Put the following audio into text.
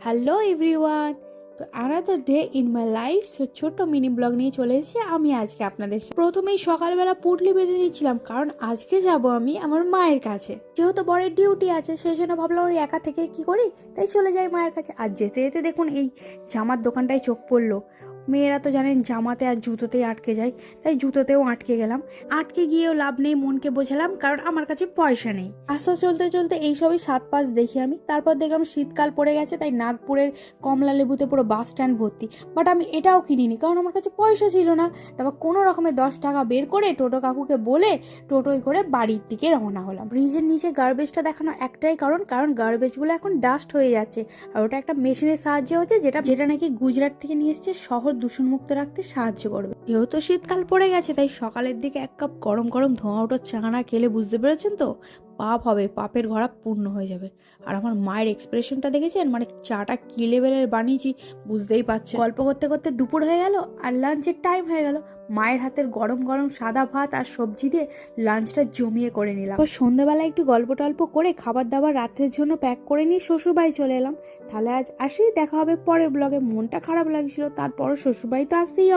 Hello everyone. তো another day in my life. ছোট্ট mini blog নিয়ে চলে এসেছি আমি আজকে আপনাদের সাথে। প্রথমেই সকালবেলা পুটলি বেঁধে নিয়েছিলাম, কারণ আজকে যাব আমি আমার মায়ের কাছে। যেহেতু বরের ডিউটি আছে, সেই জন্য ভাবলাম ওই একা থেকে কি করি, তাই চলে যাই মায়ের কাছে। আর যেতে যেতে দেখুন এই জামার দোকানটায় চোখ পড়লো। মেয়েরা তো জানেন জামাতে আর জুতোতেই আটকে যায়, তাই জুতোতেও আটকে গেলাম। আটকে গিয়েও লাভ নেই, মনকে বোঝালাম, কারণ আমার কাছে পয়সা নেই। আস্তে চলতে চলতে এইসবই 7-5 দেখি আমি। তারপর দেখলাম শীতকাল পড়ে গেছে, তাই নাগপুরের কমলা লেবুতে পুরো বাস স্ট্যান্ড ভর্তি। বাট আমি এটাও কিনিনি, কারণ আমার কাছে পয়সা ছিল না। তারপর কোনো রকমে 10 টাকা বের করে টোটো কাকুকে বলে টোটোয় করে বাড়ির দিকে রওনা হলাম। ব্রিজের নিচে গার্বেজটা দেখানো একটাই কারণ গার্বেজগুলো এখন ডাস্ট হয়ে যাচ্ছে, আর ওটা একটা মেশিনের সাহায্যে হচ্ছে, যেটা নাকি গুজরাট থেকে নিয়ে এসছে, শহর দূষণমুক্ত রাখতে সাহায্য করবে। যেহেতু শীতকাল পড়ে গেছে, তাই সকালের দিকে 1 কাপ গরম গরম ধোঁয়া ওঠার চা না খেলে বুঝতে পেরেছেন তো পাপ হবে, পাপের ঘোড়া পূর্ণ হয়ে যাবে। আর আমার মায়ের এক্সপ্রেশনটা দেখেছেন, মানে চাটা কি লেভেলের বানিয়েছি বুঝতেই পারছেন। গল্প করতে করতে দুপুর হয়ে গেল আর লাঞ্চের টাইম হয়ে গেল। মায়ের হাতের গরম গরম সাদা ভাত আর সবজি দিয়ে লাঞ্চটা জমিয়ে করে নিলাম। সন্ধ্যাবেলা একটু গল্প টল্প করে খাবার দাবার রাত্রের জন্য প্যাক করে নিয়ে শ্বশুরবাড়ি চলে এলাম। তাহলে আজ আসি, দেখা হবে পরের ব্লগে। মনটা খারাপ লাগছিল, তারপর শ্বশুরবাড়ি তো আসতেই হবে।